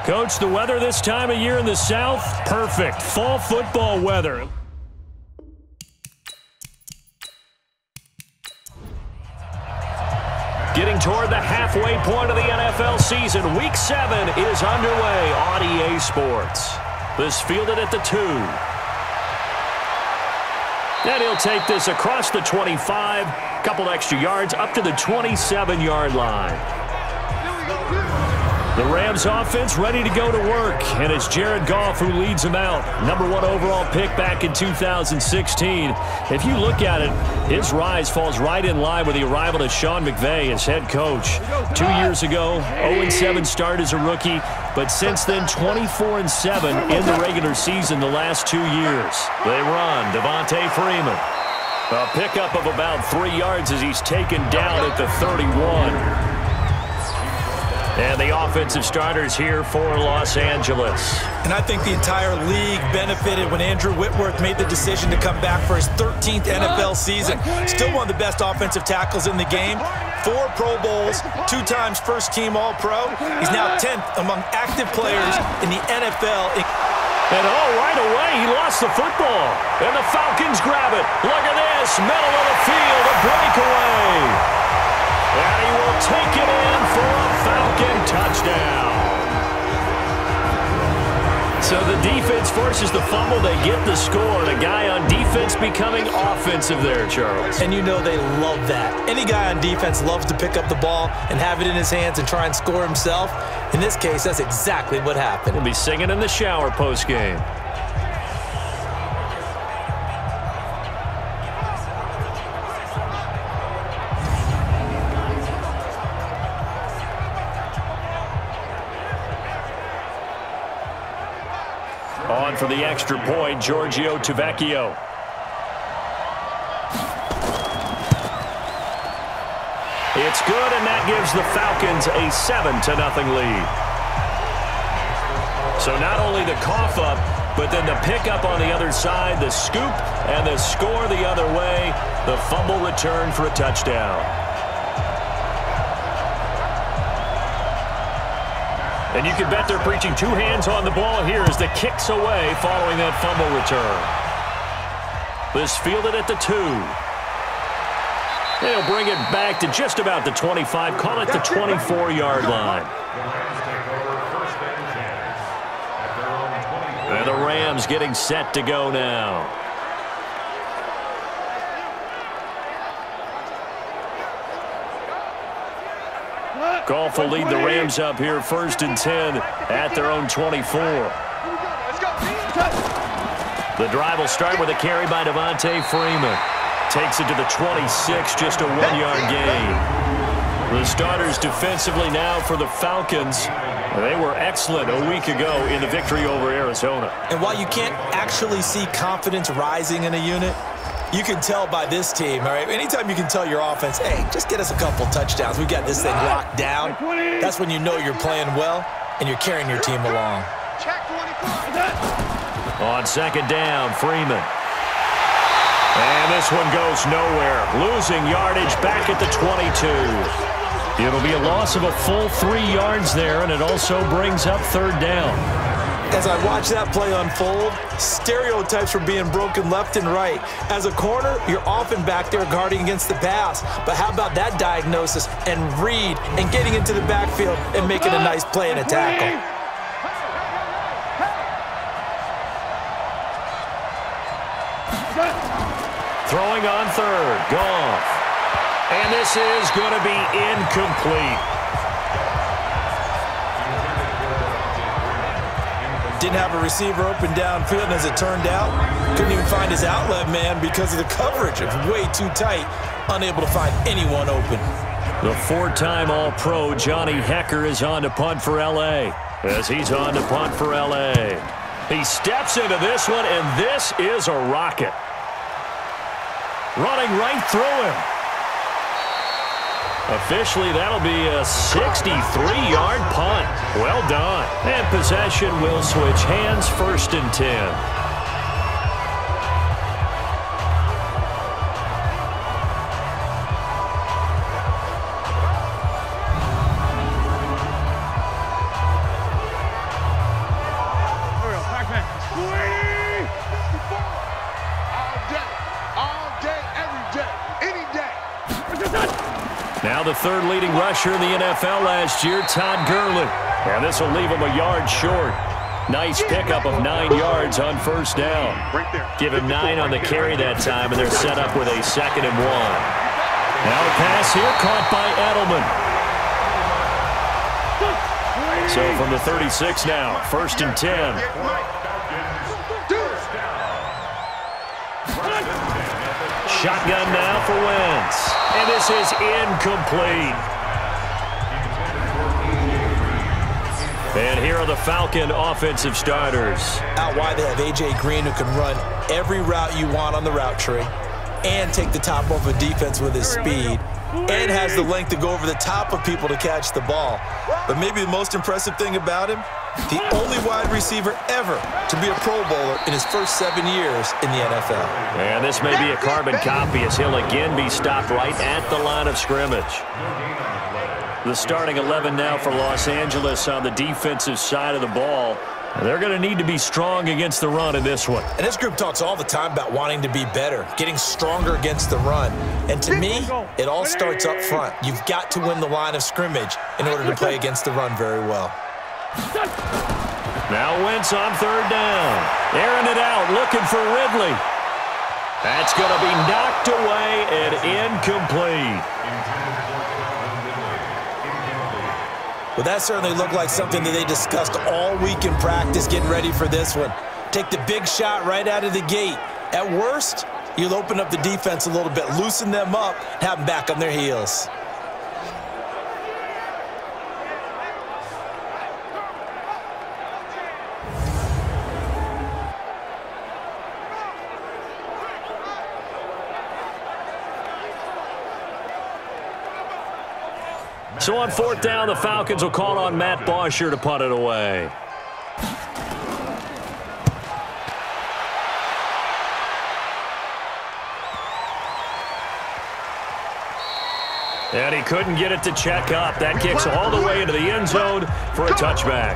Coach, the weather this time of year in the South, perfect. Fall football weather. Getting toward the halfway point of the NFL season, Week 7 is underway on EA Sports. This fielded at the 2. And he'll take this across the 25, couple extra yards up to the 27-yard line. The Rams offense ready to go to work, and it's Jared Goff who leads them out. Number 1 overall pick back in 2016. If you look at it, his rise falls right in line with the arrival of Sean McVay as head coach. 2 years ago, 0-7 start as a rookie, but since then 24-7 in the regular season the last 2 years. They run Devontae Freeman. A pickup of about 3 yards as he's taken down at the 31. And the offensive starters here for Los Angeles. And I think the entire league benefited when Andrew Whitworth made the decision to come back for his 13th NFL season. Still one of the best offensive tackles in the game. 4 Pro Bowls, 2 times first-team All-Pro. He's now 10th among active players in the NFL. And right away, he lost the football. And the Falcons grab it. Look at this, middle of the field, a breakaway. And he will take it in for a Falcon touchdown. So the defense forces the fumble. They get the score. And a guy on defense becoming offensive there, Charles. And you know they love that. Any guy on defense loves to pick up the ball and have it in his hands and try and score himself. In this case, that's exactly what happened. He'll be singing in the shower postgame. On for the extra point, Giorgio Tavecchio. It's good, and that gives the Falcons a 7-0 lead. So not only the cough up, but then the pickup on the other side, the scoop, and the score the other way, the fumble return for a touchdown. And you can bet they're preaching 2 hands on the ball here as the kick's away following that fumble return. This fielded at the 2. They'll bring it back to just about the 25, call it the 24-yard line. And the Rams getting set to go now. Goff will lead the Rams up here 1st and 10 at their own 24. The drive will start with a carry by Devontae Freeman. Takes it to the 26, just a 1-yard gain. The starters defensively now for the Falcons. They were excellent a week ago in the victory over Arizona. And while you can't actually see confidence rising in a unit, you can tell by this team, all right? Anytime you can tell your offense, hey, just get us a couple touchdowns. We got this thing locked down. That's when you know you're playing well and you're carrying your team along. On 2nd down, Freeman. And this one goes nowhere. Losing yardage back at the 22. It'll be a loss of a full 3 yards there, and it also brings up 3rd down. As I watch that play unfold, stereotypes were being broken left and right. As a corner, you're often back there guarding against the pass. But how about that diagnosis and read and getting into the backfield and making a nice play and a tackle? Throwing on 3rd, Goff. And this is going to be incomplete. Didn't have a receiver open downfield, and as it turned out, couldn't even find his outlet man because of the coverage. It was way too tight, unable to find anyone open. The 4-time All-Pro Johnny Hecker is on to punt for L.A. as he's on to punt for L.A. He steps into this one, and this is a rocket. Running right through him. Officially, that'll be a 63-yard punt. Well done. And possession will switch hands, 1st and 10. Now the third leading rusher in the NFL last year, Todd Gurley. And this will leave him a yard short. Nice pickup of 9 yards on first down. Give him 9 on the carry that time, and they're set up with a 2nd and 1. Now a pass here caught by Edelman. So from the 36 now, 1st and 10. Shotgun now for Wentz. And this is incomplete. And here are the Falcon offensive starters. Out wide, they have A.J. Green, who can run every route you want on the route tree and take the top off a defense with his speed, and has the length to go over the top of people to catch the ball. But maybe the most impressive thing about him, the only wide receiver ever to be a Pro Bowler in his first 7 years in the NFL. And this may be a carbon copy as he'll again be stopped right at the line of scrimmage. The starting 11 now for Los Angeles on the defensive side of the ball. They're going to need to be strong against the run in this one. And this group talks all the time about wanting to be better, getting stronger against the run. And to me, it all starts up front. You've got to win the line of scrimmage in order to play against the run very well. Now Wentz on 3rd down. Airing it out, looking for Ridley. That's going to be knocked away and incomplete. Well, that certainly looked like something that they discussed all week in practice getting ready for this one. Take the big shot right out of the gate. At worst, you'll open up the defense a little bit, loosen them up, have them back on their heels. So on 4th down, the Falcons will call on Matt Bosher to punt it away. And he couldn't get it to check up. That kicks all the way into the end zone for a touchback.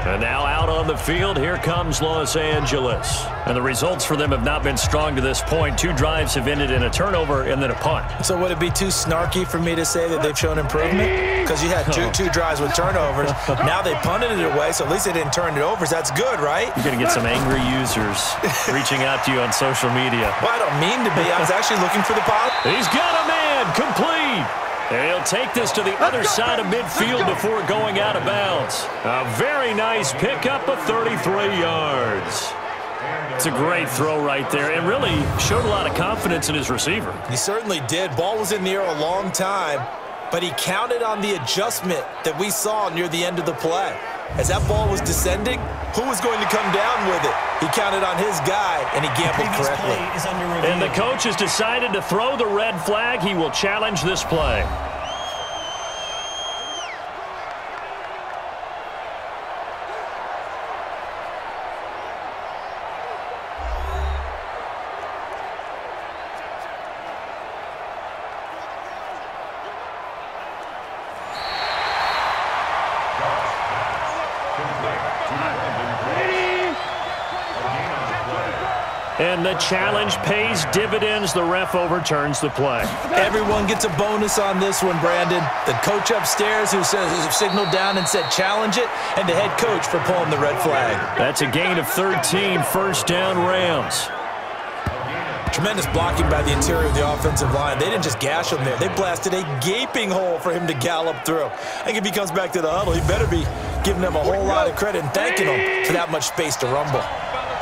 And now out on the field, here comes Los Angeles. And the results for them have not been strong to this point. 2 drives have ended in a turnover and then a punt. So would it be too snarky for me to say that they've shown improvement? Because you had two drives with turnovers. Now they punted it away, so at least they didn't turn it over. That's good, right? You're going to get some angry users reaching out to you on social media. Well, I don't mean to be. I was actually looking for the positive. He's got a man, complete. And he'll take this to the other side of midfield before going out of bounds. A very nice pickup of 33 yards. It's a great throw right there and really showed a lot of confidence in his receiver. He certainly did. Ball was in the air a long time, but he counted on the adjustment that we saw near the end of the play. As that ball was descending, who was going to come down with it? He counted on his guy, and he gambled correctly. And the coach has decided to throw the red flag. He will challenge this play. And the challenge pays dividends. The ref overturns the play. Everyone gets a bonus on this one, Brandon. The coach upstairs who signaled down and said challenge it, and the head coach for pulling the red flag. That's a gain of 13, 1st down Rams. Tremendous blocking by the interior of the offensive line. They didn't just gash him there. They blasted a gaping hole for him to gallop through. I think if he comes back to the huddle, he better be giving them a whole lot of credit and thanking them for that much space to rumble.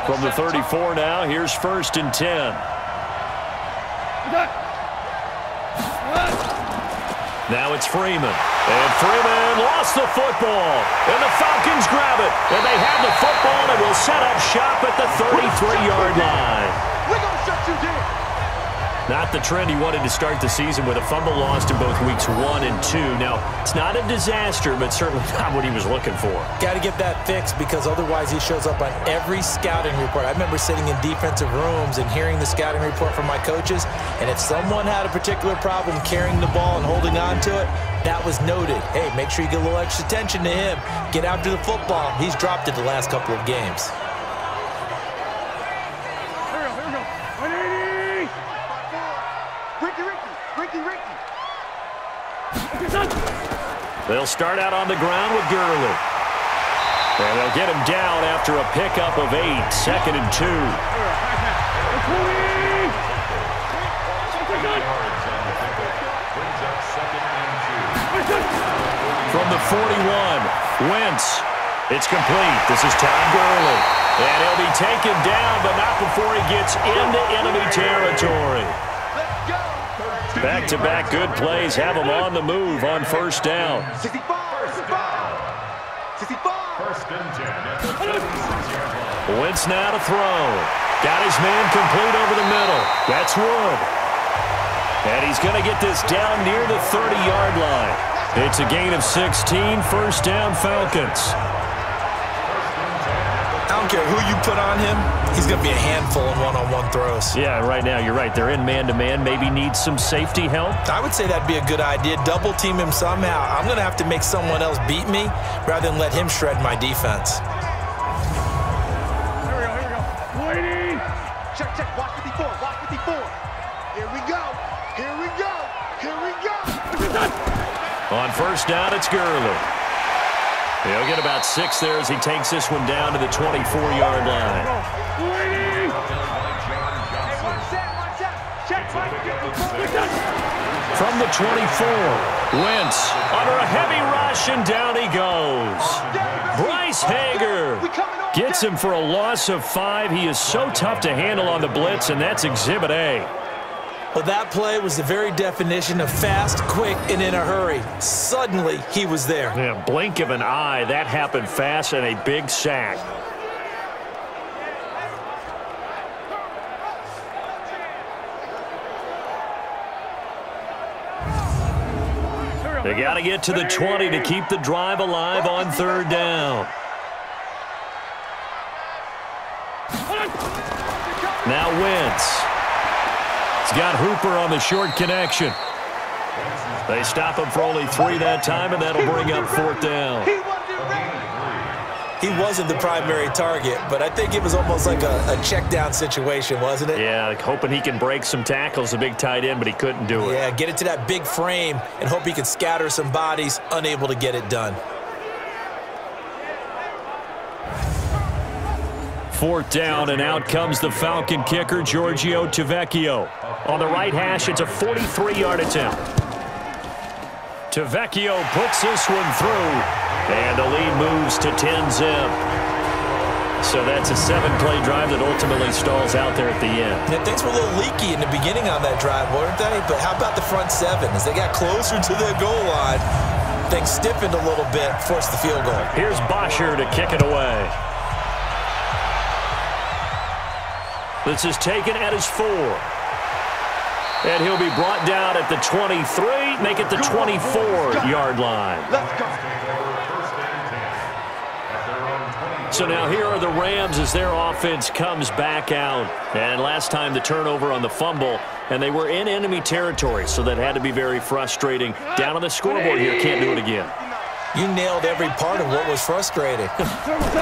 From the 34 now, here's 1st and 10. Now it's Freeman. And Freeman lost the football. And the Falcons grab it. And they have the football and will set up shop at the 33-yard line. We're going to shut you down. Not the trend he wanted to start the season with a fumble lost in both weeks 1 and 2. Now, it's not a disaster, but certainly not what he was looking for. Got to get that fixed because otherwise he shows up on every scouting report. I remember sitting in defensive rooms and hearing the scouting report from my coaches, and if someone had a particular problem carrying the ball and holding on to it, that was noted. Hey, make sure you get a little extra attention to him. Get after the football. He's dropped it the last couple of games. They'll start out on the ground with Gurley. And they'll get him down after a pickup of 8, 2nd and 2. From the 41, Wentz. It's complete. This is Todd Gurley. And he'll be taken down, but not before he gets into enemy territory. Back-to-back good plays have him on the move on first down. 65. Wentz now to throw. Got his man complete over the middle. That's Wood. And he's going to get this down near the 30-yard line. It's a gain of 16, first down Falcons. I don't care who you put on him, he's going to be a handful in one-on-one throws. Yeah, right now, you're right. They're in man-to-man. Maybe needs some safety help. I would say that'd be a good idea. Double team him somehow. I'm going to have to make someone else beat me rather than let him shred my defense. Here we go. Waiting. Check. Watch 54. Here we go. On first down, it's Gurley. He'll get about 6 there as he takes this one down to the 24-yard line. From the 24, Wentz under a heavy rush, and down he goes. Bryce Hager gets him for a loss of 5. He is so tough to handle on the blitz, and that's Exhibit A. Well, that play was the very definition of fast, quick, and in a hurry. Suddenly, he was there. Yeah, blink of an eye. That happened fast, and a big sack. They got to get to the 20 to keep the drive alive on third down. Now Wentz. He's got Hooper on the short connection. They stop him for only 3 that time, and that'll bring up fourth down. He wasn't the primary target, but I think it was almost like a check down situation, wasn't it? Yeah, hoping he can break some tackles, a big tight end, but he couldn't do it. Yeah, get it to that big frame and hope he can scatter some bodies, unable to get it done. Fourth down, and out comes the Falcon kicker, Giorgio Tavecchio. On the right hash, it's a 43-yard attempt. Tavecchio puts this one through, and the lead moves to 10-zip. So that's a 7-play drive that ultimately stalls out there at the end. Yeah, things were a little leaky in the beginning on that drive, weren't they? But how about the front 7? As they got closer to the goal line, things stiffened a little bit, forced the field goal. Here's Bosher to kick it away. This is taken at his 4. And he'll be brought down at the 23, make it the 24-yard line. So now here are the Rams as their offense comes back out. And last time the turnover on the fumble, and they were in enemy territory, so that had to be very frustrating. Down on the scoreboard here, can't do it again. You nailed every part of what was frustrating.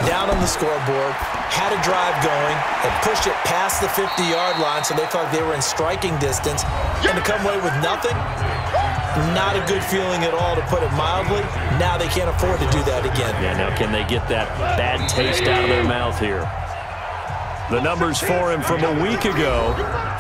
Down on the scoreboard, had a drive going, and pushed it past the 50-yard line so they thought they were in striking distance. And to come away with nothing, not a good feeling at all, to put it mildly. Now they can't afford to do that again. Yeah, now can they get that bad taste out of their mouth here? The numbers for him from a week ago: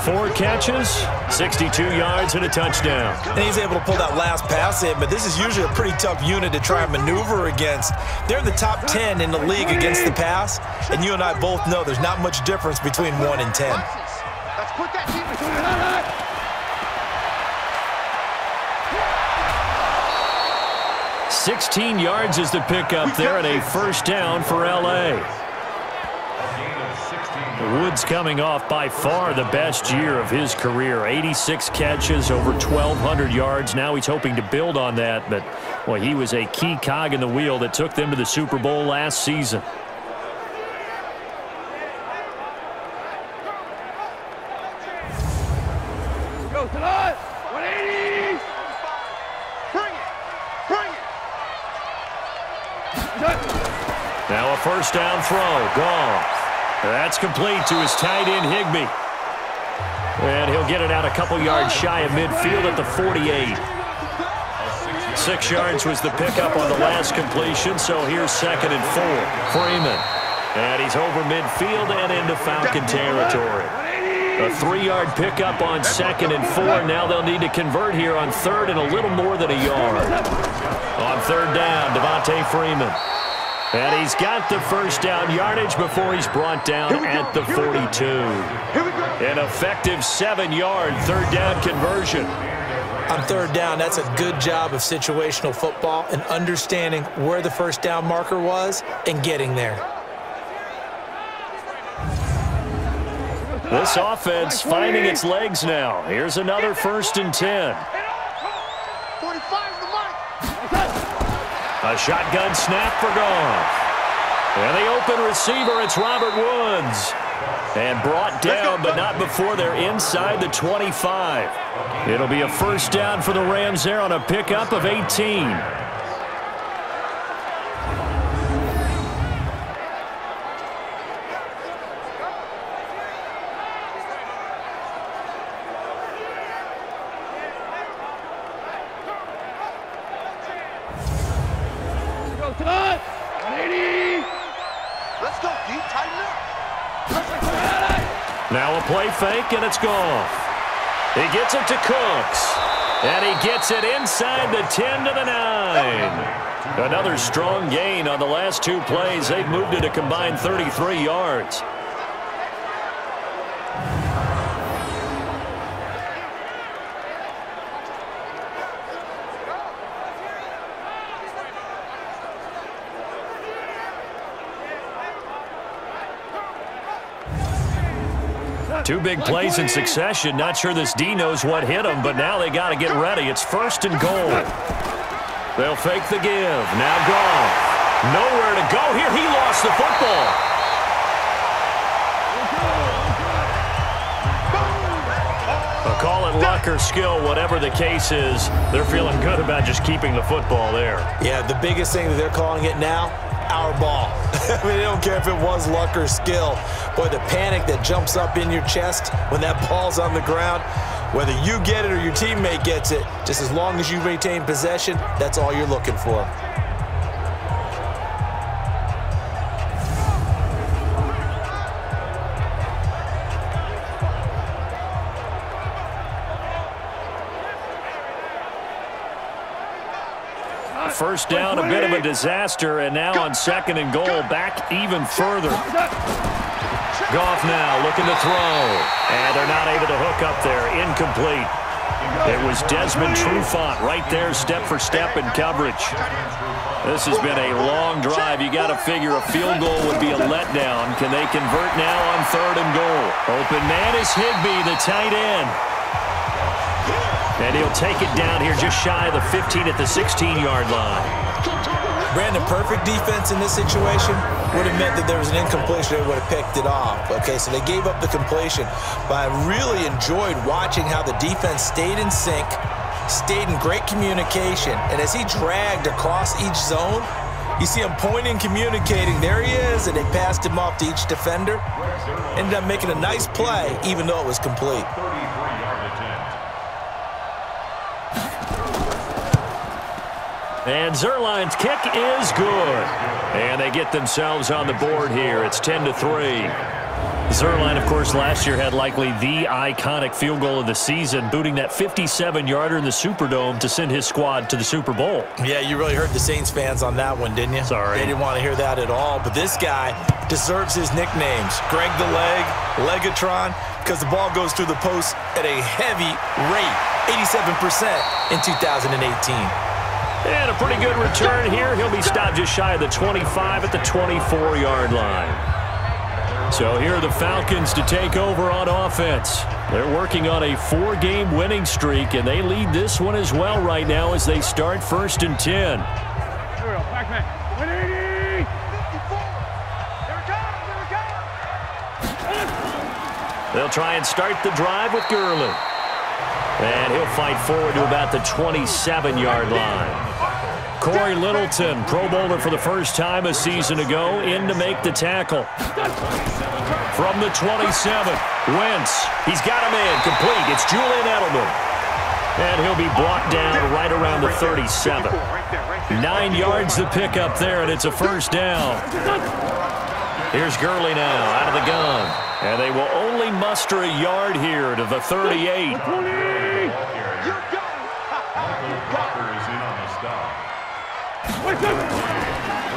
4 catches, 62 yards, and a touchdown. And he's able to pull that last pass in, but this is usually a pretty tough unit to try and maneuver against. They're in the top 10 in the league against the pass, and you and I both know there's not much difference between 1 and 10. Let's put that team between 16 yards is the pickup there, and a first down for L.A. Woods coming off by far the best year of his career. 86 catches, over 1,200 yards. Now he's hoping to build on that, but well, he was a key cog in the wheel that took them to the Super Bowl last season. Go to the 180. Bring it. Now a first down throw, gone. That's complete to his tight end, Higbee. And he'll get it out a couple yards shy of midfield at the 48. 6 yards was the pickup on the last completion, so here's 2nd and 4. Freeman. And he's over midfield and into Falcon territory. A 3-yard pickup on 2nd and 4. Now they'll need to convert here on 3rd and a little more than a yard. On 3rd down, Devontae Freeman. And he's got the first down yardage before he's brought down at the 42. An effective 7-yard 3rd down conversion. On 3rd down, that's a good job of situational football and understanding where the first down marker was and getting there. This offense finding its legs now. Here's another 1st and 10. 45 is the mark. A shotgun snap for Goff. And the open receiver, it's Robert Woods. And brought down, but not before they're inside the 25. It'll be a 1st down for the Rams there on a pickup of 18. Let's go, D. Tighten up. Now a play fake, and it's Goff. He gets it to Cooks. And he gets it inside the 10 to the 9. Another strong gain on the last 2 plays. They've moved it a combined 33 yards. Two big plays in succession. Not sure this D knows what hit him, but now they got to get ready. It's 1st and goal. They'll fake the give. Now Goff. Nowhere to go here. He lost the football. I'll call it luck or skill, whatever the case is. They're feeling good about just keeping the football there. Yeah, the biggest thing that they're calling it now, our ball. I mean, they don't care if it was luck or skill. Boy, the panic that jumps up in your chest when that ball's on the ground, whether you get it or your teammate gets it, just as long as you maintain possession, that's all you're looking for. First down, a bit of a disaster, and now on 2nd and goal, back even further. Goff now looking to throw, and they're not able to hook up there. Incomplete. It was Desmond Trufant right there, step for step in coverage. This has been a long drive. You got to figure a field goal would be a letdown. Can they convert now on 3rd and goal? Open man is Higbee, the tight end. And he'll take it down here just shy of the 15 at the 16-yard line. Brandon, perfect defense in this situation would have meant that there was an incompletion. They would have picked it off. Okay, so they gave up the completion. But I really enjoyed watching how the defense stayed in sync, stayed in great communication. And as he dragged across each zone, you see him pointing, communicating. There he is, and they passed him off to each defender. Ended up making a nice play, even though it was complete. And Zerline's kick is good. And they get themselves on the board here. It's 10-3. Zerline, of course, last year had likely the iconic field goal of the season, booting that 57-yarder in the Superdome to send his squad to the Super Bowl. Yeah, you really hurt the Saints fans on that one, didn't you? Sorry. They didn't want to hear that at all. But this guy deserves his nicknames. Greg the Leg, Legatron, because the ball goes through the post at a heavy rate, 87% in 2018. And a pretty good return here. He'll be stopped just shy of the 25 at the 24-yard line. So here are the Falcons to take over on offense. They're working on a 4-game winning streak, and they lead this one as well right now as they start 1st and 10. Here we go, back man. 180. 54. Here we go. They'll try and start the drive with Gurley. And he'll fight forward to about the 27-yard line. Corey Littleton, Pro Bowler for the first time a season ago, in to make the tackle. From the 27, Wentz. He's got him in, complete. It's Julian Edelman. And he'll be brought down right around the 37. 9 yards to pick up there, and it's a first down. Here's Gurley now out of the gun. And they will only muster a yard here to the 38.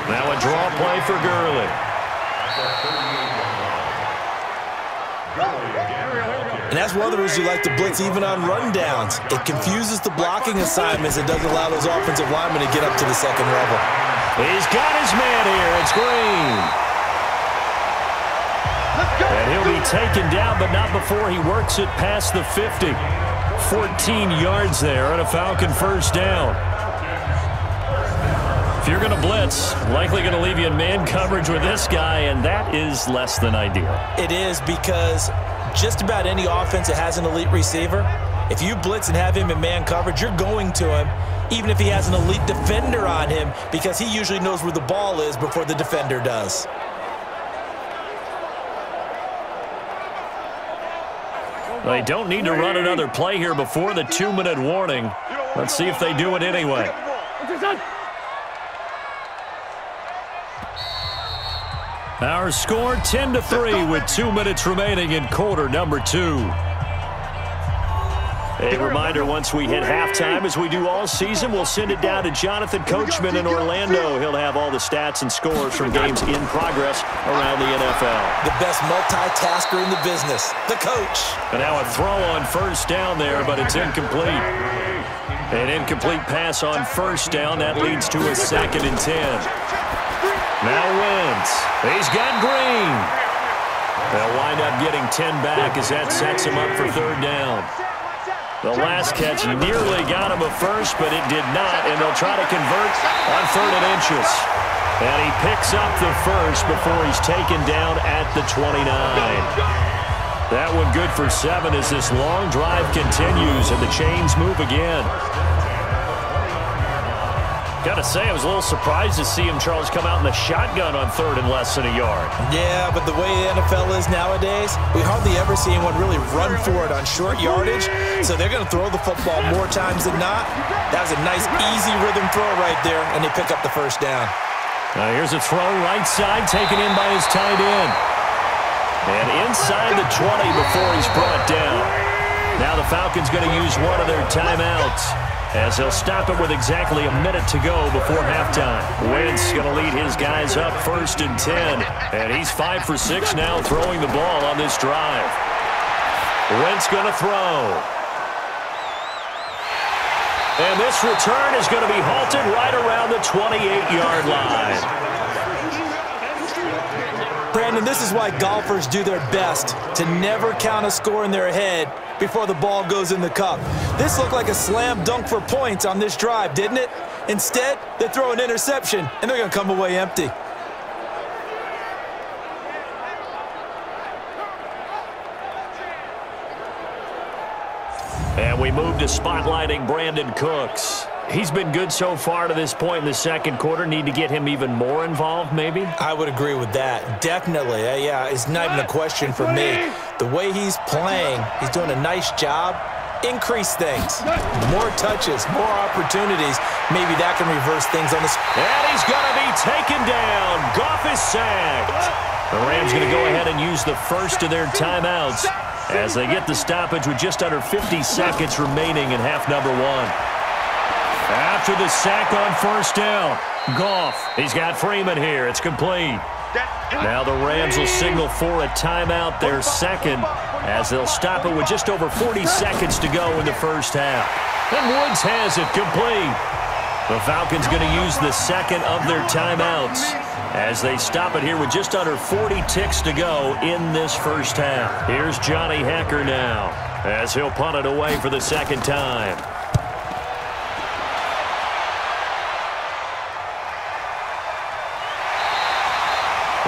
Now a draw play for Gurley. And that's one of the reasons you like to blitz even on rundowns. It confuses the blocking assignments. It doesn't allow those offensive linemen to get up to the second level. He's got his man here. It's Green. And he'll be taken down, but not before he works it past the 50. 14 yards there and a Falcon first down. If you're going to blitz, likely going to leave you in man coverage with this guy, and that is less than ideal. It is, because just about any offense that has an elite receiver, if you blitz and have him in man coverage, you're going to him, even if he has an elite defender on him, because he usually knows where the ball is before the defender does. They don't need to run another play here before the 2-minute warning. Let's see if they do it anyway. Our score 10-3 with 2 minutes remaining in quarter number 2. A reminder, once we hit halftime, as we do all season, we'll send it down to Jonathan Coachman in Orlando. He'll have all the stats and scores from games in progress around the NFL. The best multitasker in the business, the coach. And now a throw on first down there, but it's incomplete. An incomplete pass on first down. That leads to a 2nd and 10. Now Wentz. He's got Green. They'll wind up getting 10 back as that sets him up for 3rd down. The last catch nearly got him a first, but it did not, and they'll try to convert on 3rd and inches. And he picks up the first before he's taken down at the 29. That one good for 7 as this long drive continues and the chains move again. Got to say, I was a little surprised to see him, Charles, come out in the shotgun on 3rd and less than a yard. Yeah, but the way the NFL is nowadays, we hardly ever see anyone really run for it on short yardage, so they're going to throw the football more times than not. That was a nice, easy rhythm throw right there, and they pick up the first down. Now here's a throw right side, taken in by his tight end. And inside the 20 before he's brought down. Now the Falcons going to use one of their timeouts, as they'll stop it with exactly a minute to go before halftime. Wentz going to lead his guys up 1st and 10. And he's 5 for 6 now throwing the ball on this drive. Wentz going to throw. And this return is going to be halted right around the 28-yard line. Brandon, this is why golfers do their best to never count a score in their head before the ball goes in the cup. This looked like a slam dunk for points on this drive, didn't it? Instead, they throw an interception, and they're going to come away empty. And we move to spotlighting Brandon Cooks. He's been good so far to this point in the 2nd quarter. Need to get him even more involved, maybe? I would agree with that. Definitely. Yeah, it's not even a question for me. The way he's playing, he's doing a nice job. Increase things. More touches, more opportunities. Maybe that can reverse things on the... And he's going to be taken down. Goff is sacked. The Rams going to go ahead and use the first of their timeouts as they get the stoppage with just under 50 seconds remaining in half number 1. After the sack on first down, Goff. He's got Freeman here. It's complete. Now the Rams will signal for a timeout, their 2nd, as they'll stop it with just over 40 seconds to go in the first half. And Woods has it complete. The Falcons going to use the 2nd of their timeouts as they stop it here with just under 40 ticks to go in this first half. Here's Johnny Hecker now as he'll punt it away for the 2nd time.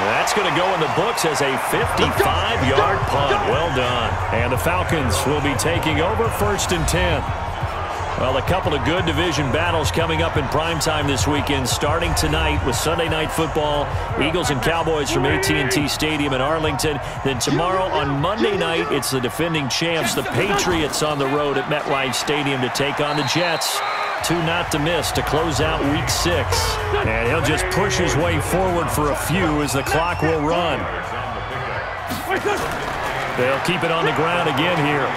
That's going to go in the books as a 55-yard punt. Well done. And the Falcons will be taking over 1st and 10. Well, a couple of good division battles coming up in primetime this weekend, starting tonight with Sunday Night Football, Eagles and Cowboys from AT&T Stadium in Arlington. Then tomorrow on Monday night, it's the defending champs, the Patriots, on the road at MetLife Stadium to take on the Jets. Two not to miss to close out Week 6. And he'll just push his way forward for a few as the clock will run. They'll keep it on the ground again here.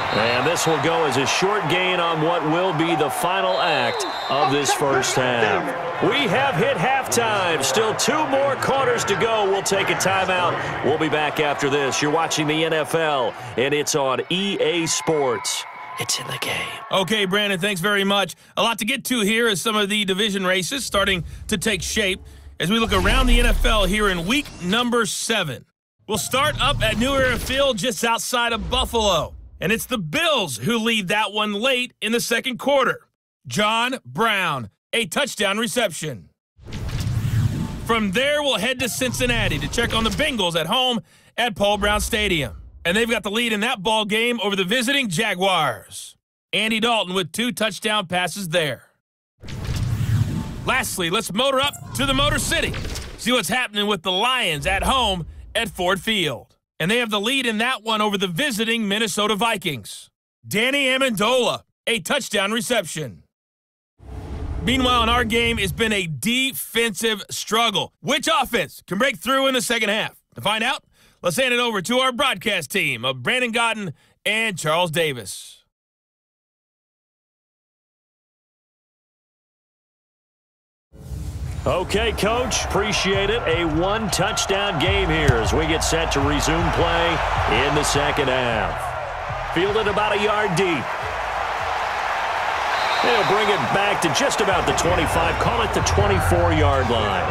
And this will go as a short gain on what will be the final act of this first half. We have hit halftime. Still 2 more quarters to go. We'll take a timeout. We'll be back after this. You're watching the NFL, and it's on EA Sports. It's in the game. Okay, Brandon, thanks very much. A lot to get to here as some of the division races starting to take shape as we look around the NFL here in week number 7. We'll start up at New Era Field just outside of Buffalo. And it's the Bills who lead that one late in the second quarter. John Brown, a touchdown reception. From there, we'll head to Cincinnati to check on the Bengals at home at Paul Brown Stadium. And they've got the lead in that ball game over the visiting Jaguars. Andy Dalton with 2 touchdown passes there. Lastly, let's motor up to the Motor City. See what's happening with the Lions at home at Ford Field. And they have the lead in that one over the visiting Minnesota Vikings. Danny Amendola, a touchdown reception. Meanwhile, in our game, it's been a defensive struggle. Which offense can break through in the second half? To find out, let's hand it over to our broadcast team of Brandon Godden and Charles Davis. Okay, Coach, appreciate it. A 1-touchdown game here as we get set to resume play in the second half. Fielded about a yard deep. They'll bring it back to just about the 25, call it the 24-yard line.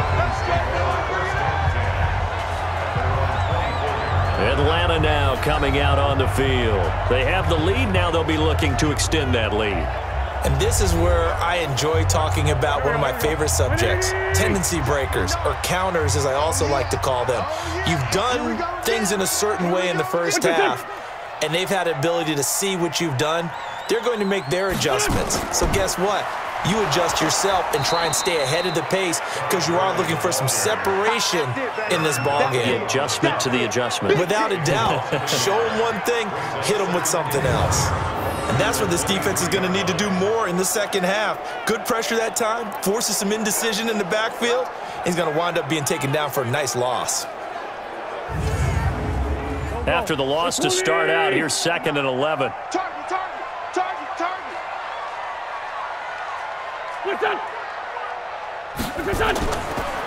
Atlanta now coming out on the field. They have the lead. Now they'll be looking to extend that lead. And this is where I enjoy talking about one of my favorite subjects, tendency breakers, or counters as I also like to call them. You've done things in a certain way in the first half, and they've had the ability to see what you've done. They're going to make their adjustments. So guess what? You adjust yourself and try and stay ahead of the pace because you are looking for some separation in this ballgame. The adjustment to the adjustment. Without a doubt. Show them one thing, hit them with something else. And that's what this defense is going to need to do more in the second half. Good pressure that time, forces some indecision in the backfield. He's going to wind up being taken down for a nice loss. After the loss to start out, here's 2nd and 11.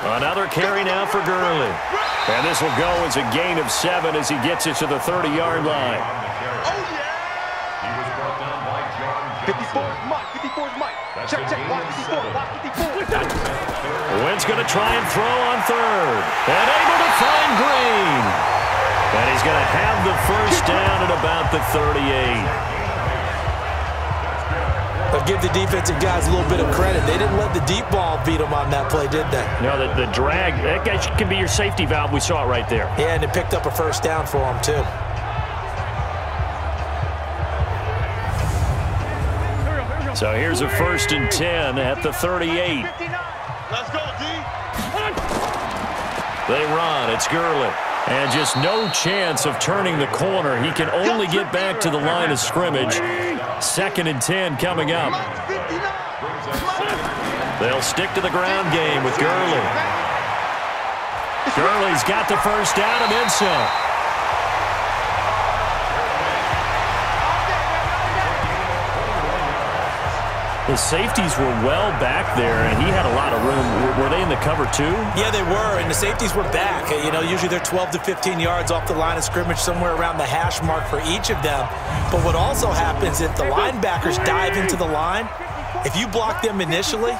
Another carry now for Gurley. And this will go as a gain of 7 as he gets it to the 30-yard line. 54's Mike. 54's Mike. Check, watch 54. Watch 54. Wentz going to try and throw on 3rd. And able to find Green. And he's going to have the first down at about the 38. But give the defensive guys a little bit of credit. They didn't let the deep ball beat them on that play, did they? No, the drag, that guy can be your safety valve. We saw it right there. Yeah, and it picked up a first down for them, too. So here's a 1st and 10 at the 38. Let's go, D. They run. It's Gurley. And just no chance of turning the corner. He can only get back to the line of scrimmage. 2nd and 10 coming up. They'll stick to the ground game with Gurley. Gurley's got the first down and then some. The safeties were well back there, and he had a lot of room. Were they in the cover too? Yeah, they were, and the safeties were back. You know, usually they're 12 to 15 yards off the line of scrimmage, somewhere around the hash mark for each of them. But what also happens if the linebackers dive into the line, if you block them initially,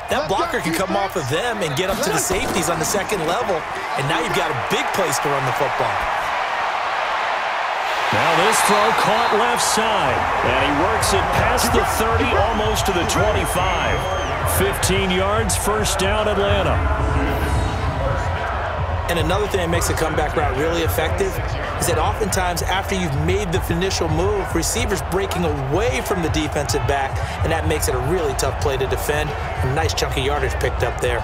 that blocker can come off of them and get up to the safeties on the second level, and now you've got a big place to run the football. Now this throw caught left side, and he works it past the 30, almost to the 25. 15 yards, first down, Atlanta. And another thing that makes the comeback route really effective is that oftentimes after you've made the initial move, receivers breaking away from the defensive back, and that makes it a really tough play to defend. A nice chunk of yardage picked up there.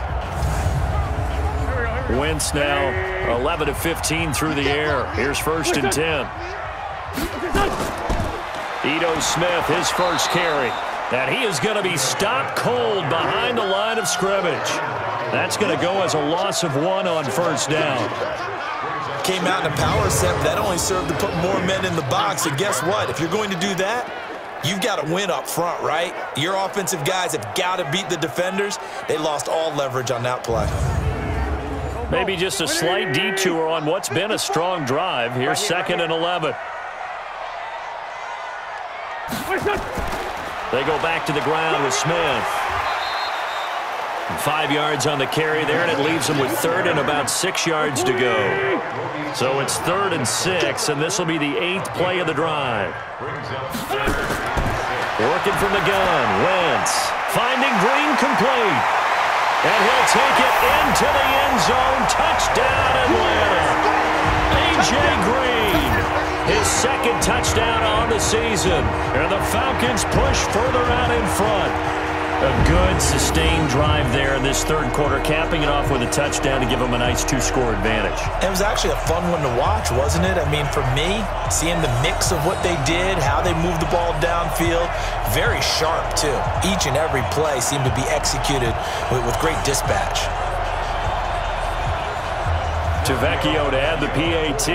Wentz now 11 of 15 through the air. Here's 1st and 10. Ito Smith, his first carry. And he is going to be stopped cold behind the line of scrimmage. That's going to go as a loss of 1 on 1st down. Came out in a power set, but that only served to put more men in the box. And guess what? If you're going to do that, you've got to win up front, right? Your offensive guys have got to beat the defenders. They lost all leverage on that play. Maybe just a slight detour on what's been a strong drive. Here's 2nd and 11. They go back to the ground with Smith. 5 yards on the carry there, and it leaves them with 3rd and about 6 yards to go. So it's 3rd and 6, and this will be the 8th play of the drive. Working from the gun, Wentz finding Green complete. And he'll take it into the end zone. Touchdown, Atlanta. A.J. Green, his 2nd touchdown on the season. And the Falcons push further out in front. A good, sustained drive there in this 3rd quarter, capping it off with a touchdown to give them a nice 2-score advantage. It was actually a fun one to watch, wasn't it? I mean, for me, seeing the mix of what they did, how they moved the ball downfield, very sharp, too. Each and every play seemed to be executed with great dispatch. Tavecchio to add the PAT.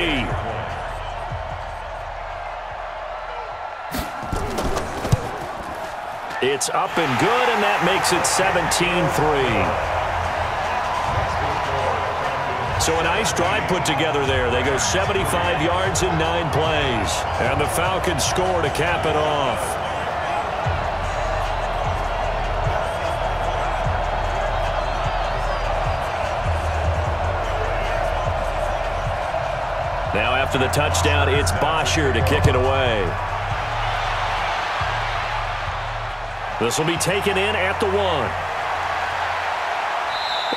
It's up and good, and that makes it 17-3. So a nice drive put together there. They go 75 yards in 9 plays. And the Falcons score to cap it off. Now after the touchdown, it's Bosher to kick it away. This will be taken in at the 1.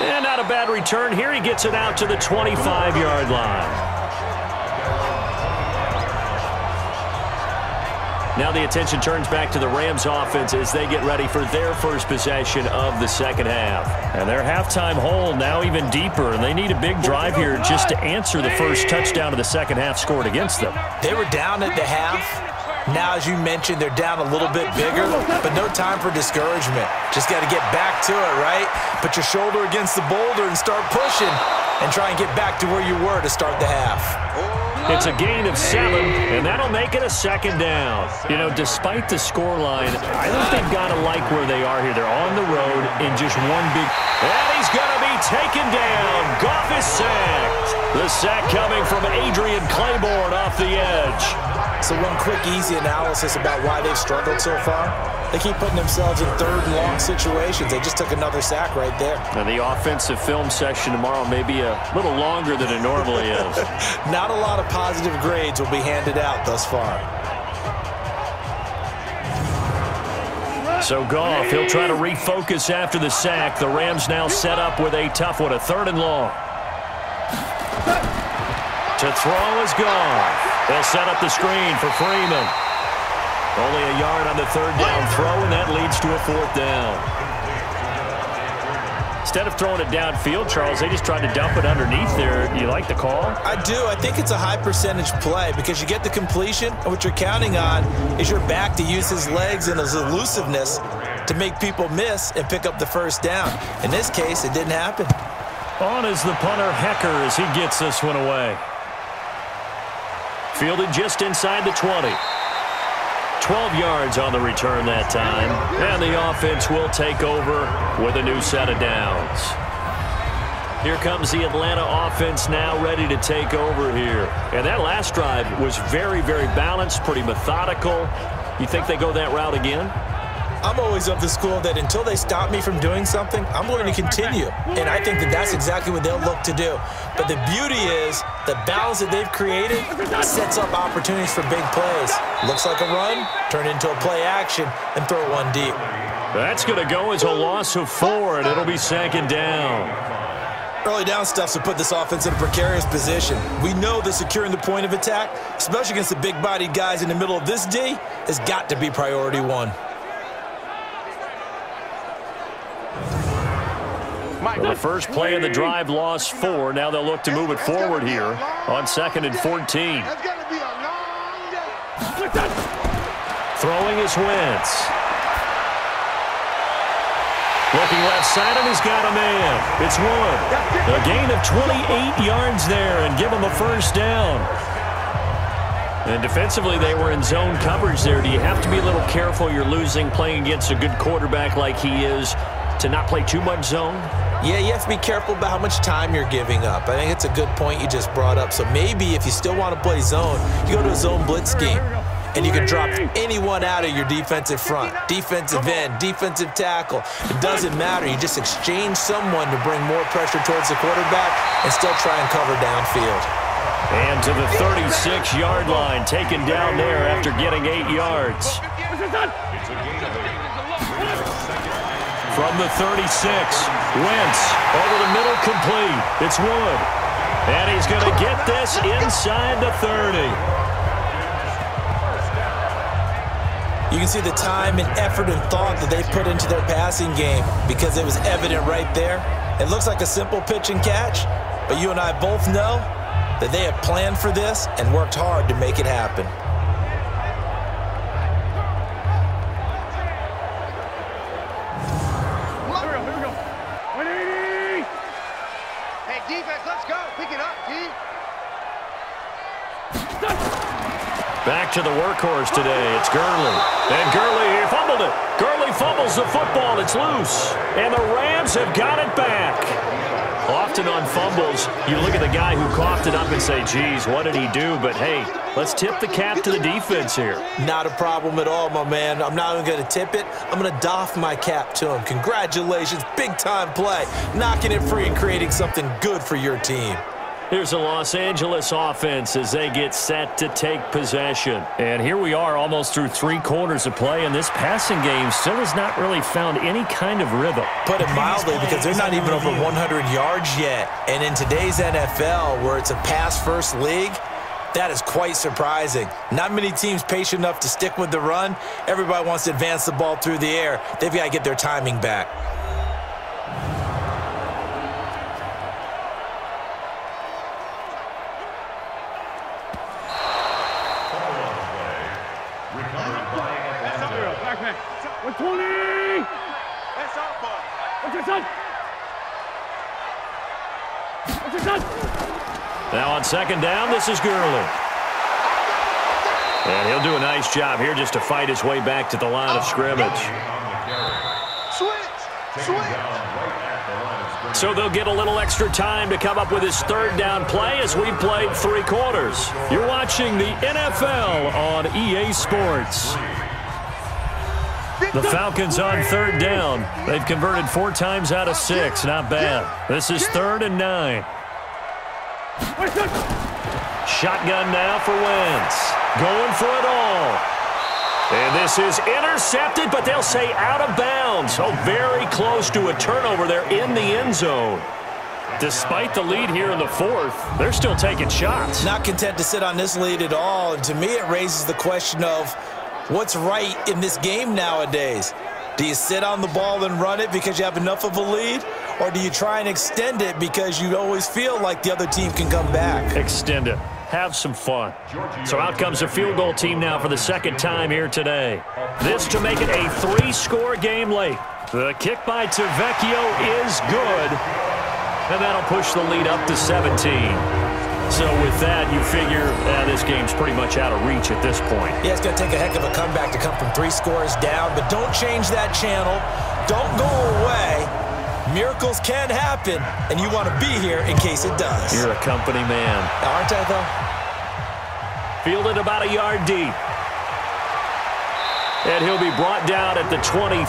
And not a bad return here. He gets it out to the 25-yard line. Now the attention turns back to the Rams offense as they get ready for their first possession of the 2nd half. And their halftime hole now even deeper, and they need a big drive here just to answer the first touchdown of the 2nd half scored against them. They were down at the half. Now, as you mentioned, they're down a little bit bigger, but no time for discouragement. Just got to get back to it, right? Put your shoulder against the boulder and start pushing and try and get back to where you were to start the half. It's a gain of 7, and that'll make it a 2nd down. You know, despite the scoreline, I think they've got to like where they are here. They're on the road in just one big... And he's going to be taken down. Goff is sacked. The sack coming from Adrian Claiborne off the edge. So one quick, easy analysis about why they've struggled so far. They keep putting themselves in 3rd and long situations. They just took another sack right there. And the offensive film session tomorrow may be a little longer than it normally is. Not a lot of positive grades will be handed out thus far. So Goff, he'll try to refocus after the sack. The Rams now set up with a tough one, a 3rd and long. To throw is Goff. They'll set up the screen for Freeman. Only a yard on the 3rd down throw, and that leads to a 4th down. Instead of throwing it downfield, Charles, they just tried to dump it underneath there. You like the call? I do. I think it's a high percentage play because you get the completion, and what you're counting on is your back to use his legs and his elusiveness to make people miss and pick up the 1st down. In this case, it didn't happen. On is the punter, Hecker, as he gets this one away. Fielded just inside the 20. 12 yards on the return that time. And the offense will take over with a new set of downs. Here comes the Atlanta offense now ready to take over here. And that last drive was very, very balanced, pretty methodical. You think they go that route again? I'm always of the school that until they stop me from doing something, I'm going to continue. And I think that that's exactly what they'll look to do. But the beauty is the balance that they've created sets up opportunities for big plays. Looks like a run, turn into a play action, and throw one deep. That's going to go as a loss of 4, and it'll be 2nd down. Early down stuff to put this offense in a precarious position. We know that securing the point of attack, especially against the big-bodied guys in the middle of this D, has got to be priority one. Well, the first play of the drive lost 4. Now they'll look to move it forward here on 2nd and 14. Throwing is Wentz. Looking left side, and he's got a man. It's Wood. A gain of 28 yards there and give him a first down. And defensively, they were in zone coverage there. Do you have to be a little careful? You're losing playing against a good quarterback like he is to not play too much zone? Yeah, you have to be careful about how much time you're giving up. I think it's a good point you just brought up. So maybe if you still want to play zone, you go to a zone blitz scheme. And you can drop anyone out of your defensive front, defensive end, defensive tackle. It doesn't matter. You just exchange someone to bring more pressure towards the quarterback and still try and cover downfield. And to the 36-yard line, taken down there after getting 8 yards. From the 36, Wentz over the middle, complete. It's Wood. And he's going to get this inside the 30. You can see the time and effort and thought that they put into their passing game because it was evident right there. It looks like a simple pitch and catch, but you and I both know that they have planned for this and worked hard to make it happen. Here we go. 180. Hey, defense, let's go. Pick it up, D. Back to the workhorse today. It's Gurley. And Gurley, he fumbled it. Gurley fumbles the football. It's loose. And the Rams have got it back. Often on fumbles, you look at the guy who coughed it up and say, geez, what did he do? But, hey, let's tip the cap to the defense here. Not a problem at all, my man. I'm not even going to tip it. I'm going to doff my cap to him. Congratulations. Big-time play. Knocking it free and creating something good for your team. Here's the Los Angeles offense as they get set to take possession. And here we are almost through 3 quarters of play, and this passing game still has not really found any kind of rhythm. Put it mildly, because they're not even over 100 yards yet. And in today's NFL, where it's a pass-first league, that is quite surprising. Not many teams patient enough to stick with the run. Everybody wants to advance the ball through the air. They've got to get their timing back. Now on 2nd down, this is Gurley. And he'll do a nice job here just to fight his way back to the line of scrimmage. So they'll get a little extra time to come up with his 3rd down play as we played 3 quarters. You're watching the NFL on EA Sports. The Falcons on 3rd down. They've converted 4 times out of 6. Not bad. This is 3rd and 9. Shotgun now for Wentz. Going for it all. And this is intercepted, but they'll say out of bounds. Oh, very close to a turnover there in the end zone. Despite the lead here in the 4th, they're still taking shots. Not content to sit on this lead at all. And to me, it raises the question of what's right in this game nowadays. Do you sit on the ball and run it because you have enough of a lead? Or do you try and extend it because you always feel like the other team can come back? Extend it. Have some fun. So out comes a field goal team now for the 2nd time here today. This to make it a 3-score game late. The kick by Tavecchio is good. And that'll push the lead up to 17. So with that, you figure this game's pretty much out of reach at this point. Yeah, it's going to take a heck of a comeback to come from 3 scores down. But don't change that channel. Don't go away. Miracles can happen, and you want to be here in case it does. You're a company man. Aren't I, though? Fielded about a yard deep. And he'll be brought down at the 23,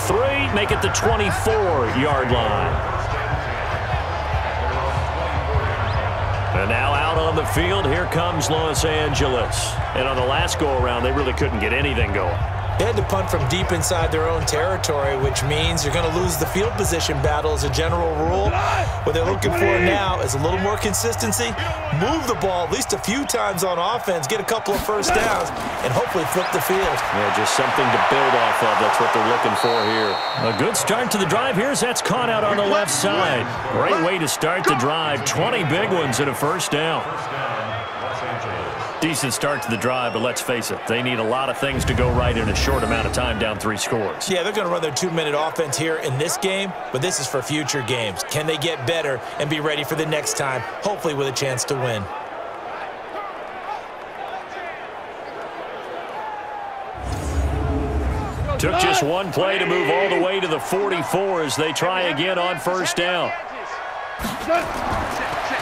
make it the 24-yard line. And now out on the field, here comes Los Angeles. And on the last go-around, they really couldn't get anything going. They had to punt from deep inside their own territory, which means you're going to lose the field position battle as a general rule. What they're looking for now is a little more consistency, move the ball at least a few times on offense, get a couple of first downs, and hopefully flip the field. Yeah, just something to build off of. That's what they're looking for here. A good start to the drive here as that's caught out on the left side. Great way to start the drive. 20 big ones and a first down. Decent start to the drive, but let's face it, they need a lot of things to go right in a short amount of time, down 3 scores. Yeah, they're going to run their 2-minute offense here in this game, but this is for future games. Can they get better and be ready for the next time, hopefully with a chance to win? Took just one play to move all the way to the 44 as they try again on first down.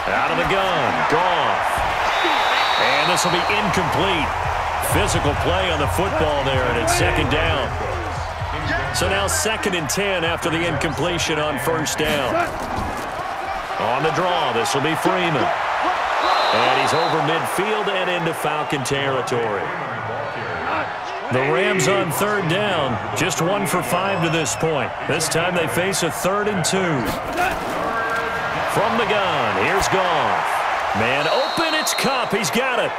Out of the gun, Goff. And this will be incomplete. Physical play on the football there, and it's second down. So now 2nd and 10 after the incompletion on first down. On the draw, this will be Freeman. And he's over midfield and into Falcon territory. The Rams on 3rd down, just 1 for 5 to this point. This time they face a 3rd and 2. From the gun, here's Goff. Man open, it's Kupp. He's got it.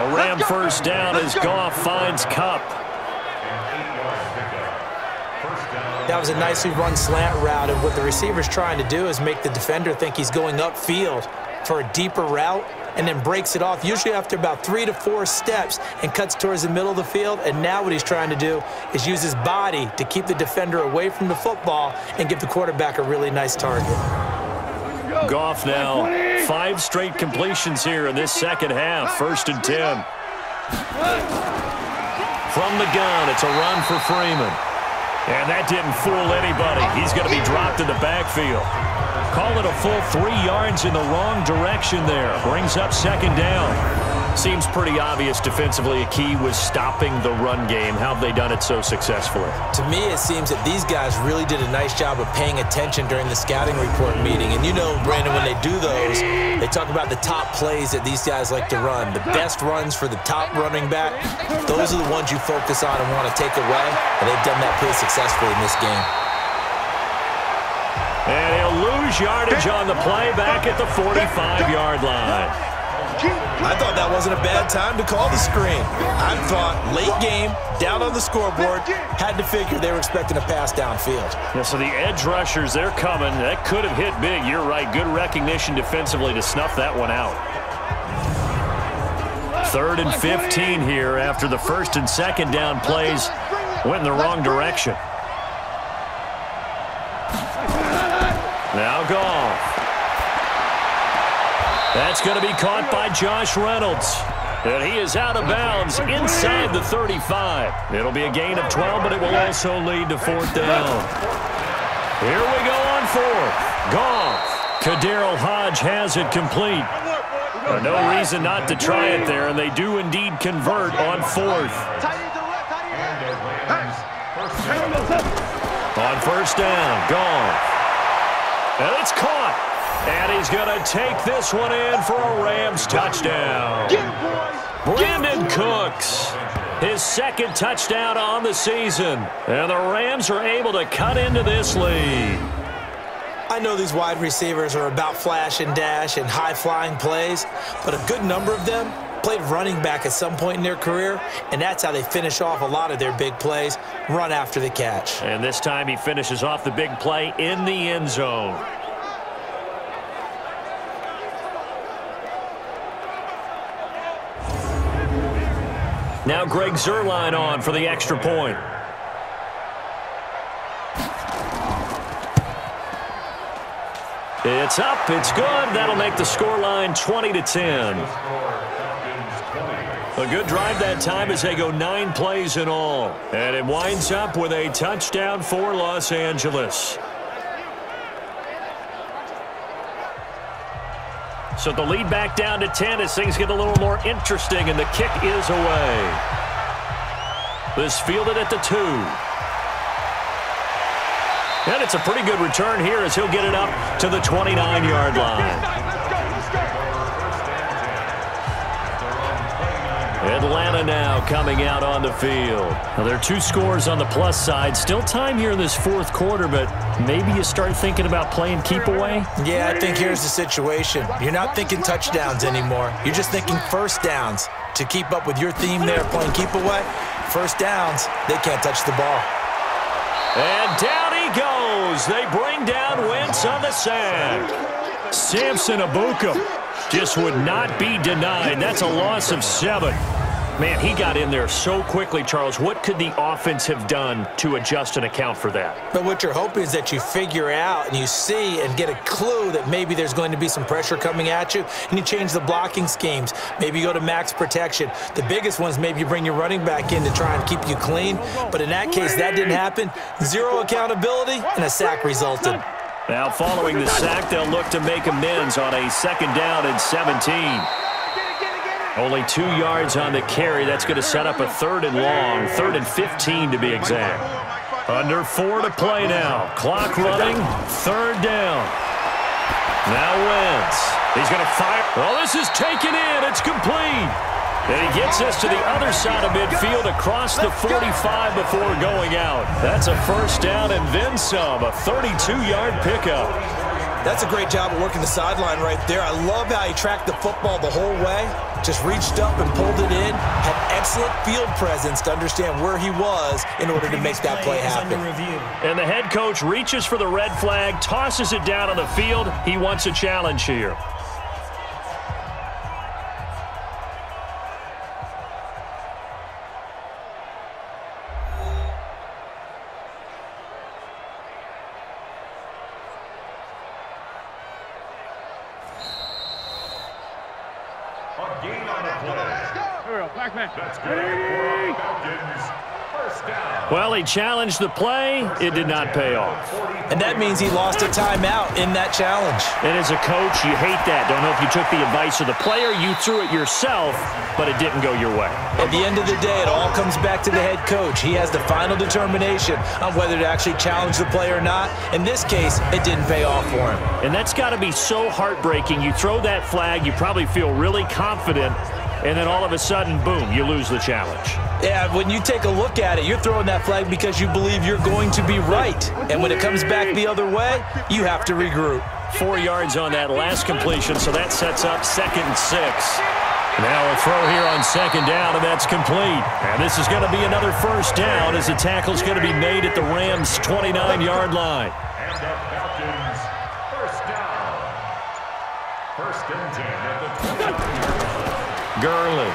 A Ram first down as Goff finds Kupp. That was a nicely run slant route, and what the receiver's trying to do is make the defender think he's going upfield for a deeper route and then breaks it off, usually after about 3 to 4 steps, and cuts towards the middle of the field. And now what he's trying to do is use his body to keep the defender away from the football and give the quarterback a really nice target. Goff now 5 straight completions here in this second half. 1st and 10. From the gun, it's a run for Freeman. And that didn't fool anybody. He's going to be dropped in the backfield. Call it a full 3 yards in the wrong direction there. Brings up second down. Seems pretty obvious defensively a key was stopping the run game. How have they done it so successfully? To me, it seems that these guys really did a nice job of paying attention during the scouting report meeting. And you know, Brandon, when they do those, they talk about the top plays that these guys like to run. The best runs for the top running back, those are the ones you focus on and want to take away. And they've done that pretty successfully in this game. And he'll lose yardage on the play back at the 45-yard line. I thought that wasn't a bad time to call the screen. I thought late game, down on the scoreboard, had to figure they were expecting a pass downfield. Yeah, so the edge rushers, they're coming. That could have hit big. You're right. Good recognition defensively to snuff that one out. 3rd and 15 here after the 1st and 2nd down plays went in the wrong direction. Now Goff. That's going to be caught by Josh Reynolds. And he is out of bounds inside the 35. It'll be a gain of 12, but it will also lead to 4th down. Here we go on 4th. Goff. Kadarrell Hodge has it complete. No reason not to try it there, and they do indeed convert on 4th. On first down, Goff. And it's caught. And he's going to take this one in for a Rams touchdown. Brandon Cooks, his 2nd touchdown on the season. And the Rams are able to cut into this lead. I know these wide receivers are about flash and dash and high-flying plays, but a good number of them played running back at some point in their career, and that's how they finish off a lot of their big plays, run after the catch. And this time he finishes off the big play in the end zone. Now Greg Zuerlein on for the extra point. It's up, it's good. That'll make the scoreline 20-10. A good drive that time as they go 9 plays in all. And it winds up with a touchdown for Los Angeles. So the lead back down to 10 as things get a little more interesting, and the kick is away. This fielded at the 2. And it's a pretty good return here as he'll get it up to the 29-yard line. Atlanta now coming out on the field. Now, there are 2 scores on the plus side. Still time here in this fourth quarter, but maybe you start thinking about playing keep away? Yeah, I think here's the situation. You're not thinking touchdowns anymore. You're just thinking first downs. To keep up with your theme there, playing keep away, first downs, they can't touch the ball. And down he goes. They bring down Wentz on the sack. Samson Abuka just would not be denied. That's a loss of 7. Man, he got in there so quickly, Charles. What could the offense have done to adjust and account for that? But what you're hoping is that you figure out and you see and get a clue that maybe there's going to be some pressure coming at you, and you change the blocking schemes. Maybe you go to max protection. The biggest one is maybe you bring your running back in to try and keep you clean. But in that case, that didn't happen. 0 accountability, and a sack resulted. Now, following the sack, they'll look to make amends on a 2nd down and 17. Only 2 yards on the carry. That's going to set up a 3rd and long, 3rd and 15 to be exact. Under 4 to play now. Clock running, 3rd down. Now Wentz. He's going to fire. Oh, this is taken in. It's complete. And he gets us to the other side of midfield across the 45 before going out. That's a 1st down and then some, a 32-yard pickup. That's a great job of working the sideline right there. I love how he tracked the football the whole way. Just reached up and pulled it in. Had excellent field presence to understand where he was in order to make that play happen. And the head coach reaches for the red flag, tosses it down on the field. He wants a challenge here. Well, he challenged the play. It did not pay off. And that means he lost a timeout in that challenge. And as a coach, you hate that. Don't know if you took the advice of the player, you threw it yourself, but it didn't go your way. At the end of the day, it all comes back to the head coach. He has the final determination on whether to actually challenge the play or not. In this case, it didn't pay off for him. And that's got to be so heartbreaking. You throw that flag, you probably feel really confident, and then all of a sudden, boom, you lose the challenge. Yeah, when you take a look at it, you're throwing that flag because you believe you're going to be right. And when it comes back the other way, you have to regroup. 4 yards on that last completion, so that sets up 2nd and 6. Now a throw here on 2nd down, and that's complete. And this is going to be another 1st down as the tackle's going to be made at the Rams' 29-yard line. And the Falcons, 1st down. 1st and 10 at the 20. Gurley.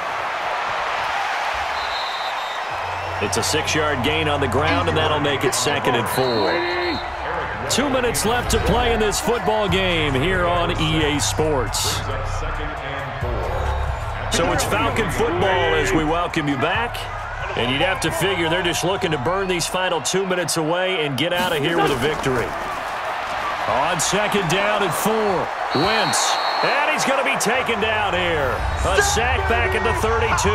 It's a 6-yard gain on the ground, and that'll make it 2nd and 4. 2 minutes left to play in this football game here on EA Sports. So it's Falcon football as we welcome you back. And you'd have to figure they're just looking to burn these final 2 minutes away and get out of here with a victory. On 2nd down and 4, Wentz. And he's going to be taken down here. A sack back at the 32.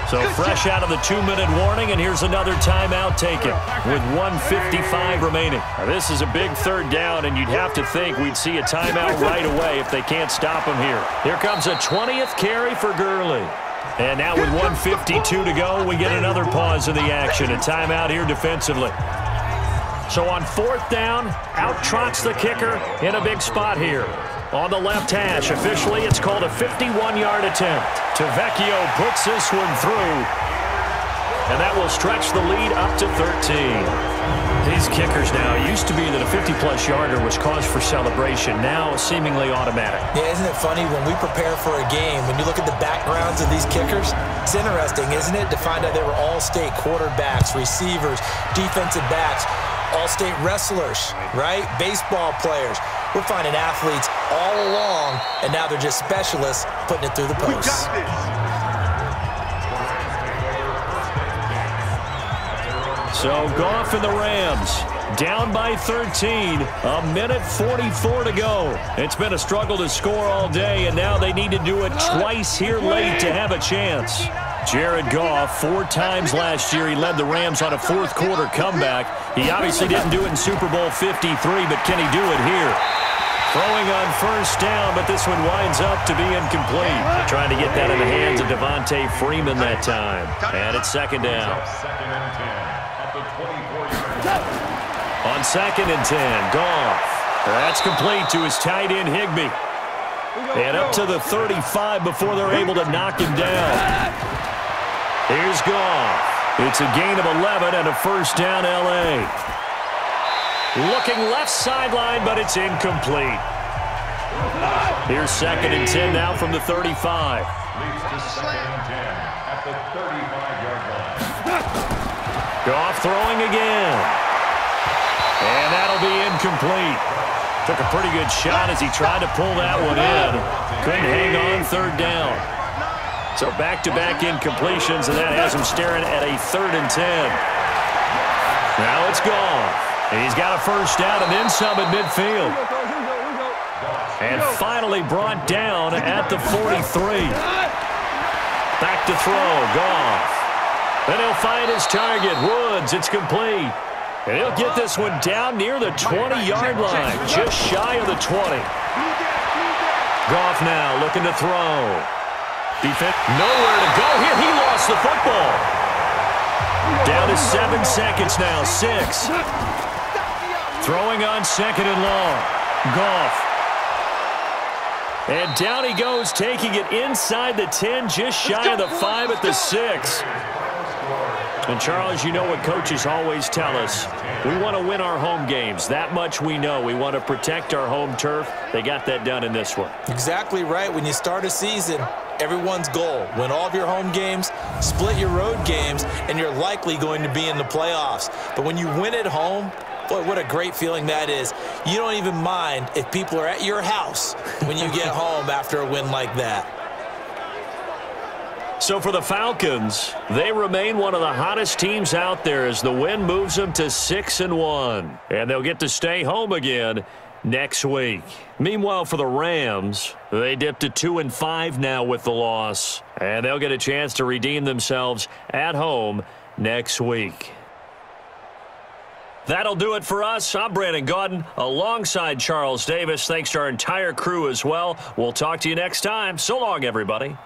So fresh out of the 2-minute warning, and here's another timeout taken with 1:55 remaining. Now, this is a big 3rd down, and you'd have to think we'd see a timeout right away if they can't stop him here. Here comes a 20th carry for Gurley. And now with 1:52 to go, we get another pause in the action. A timeout here defensively. So on 4th down, out trots the kicker in a big spot here. On the left hash, officially, it's called a 51-yard attempt. Tavecchio puts this one through, and that will stretch the lead up to 13. These kickers now, it used to be that a 50-plus yarder was cause for celebration, now seemingly automatic. Yeah, isn't it funny when we prepare for a game, when you look at the backgrounds of these kickers, it's interesting, isn't it, to find out they were all-state quarterbacks, receivers, defensive backs, all-state wrestlers, right? Baseball players. We're finding athletes all along, and now they're just specialists putting it through the posts. So Goff and the Rams down by 13, a minute 44 to go. It's been a struggle to score all day, and now they need to do it twice here late to have a chance. Jared Goff, 4 times last year, he led the Rams on a 4th quarter comeback. He obviously didn't do it in Super Bowl 53, but can he do it here? Throwing on first down, but this one winds up to be incomplete. Trying to get that in the hands of Devontae Freeman that time. And it's second down. Second and 10 at the 24-yard line. On second and 10, Goff. That's complete to his tight end, Higbee. And up to the 35 before they're able to knock him down. Here's Goff. It's a gain of 11 and a first down, L.A. Looking left sideline, but it's incomplete. Here's second and 10 now from the 35. Leads to second and 10 at the 35-yard line. Goff throwing again. And that'll be incomplete. Took a pretty good shot as he tried to pull that one in. Couldn't hang on third down. So back-to-back incompletions, and that has him staring at a 3rd and 10. Now it's Goff. And he's got a first down and then some at midfield. And finally brought down at the 43. Back to throw, Goff. Then he'll find his target, Woods. It's complete. And he'll get this one down near the 20-yard line, just shy of the 20. Goff now looking to throw. Defense nowhere to go here. He lost the football. Down to 7 seconds now, 6. Throwing on second and long. Goff. And down he goes, taking it inside the 10, just shy of the 5 at the 6. And, Charles, you know what coaches always tell us. We want to win our home games. That much we know. We want to protect our home turf. They got that done in this one. Exactly right. When you start a season, everyone's goal, win all of your home games, split your road games, and you're likely going to be in the playoffs. But when you win at home, boy, what a great feeling that is. You don't even mind if people are at your house when you get home after a win like that. So for the Falcons, they remain one of the hottest teams out there as the win moves them to 6-1. And they'll get to stay home again next week. Meanwhile, for the Rams, they dipped to 2-5 now with the loss. And they'll get a chance to redeem themselves at home next week. That'll do it for us. I'm Brandon Gaudin alongside Charles Davis. Thanks to our entire crew as well. We'll talk to you next time. So long, everybody.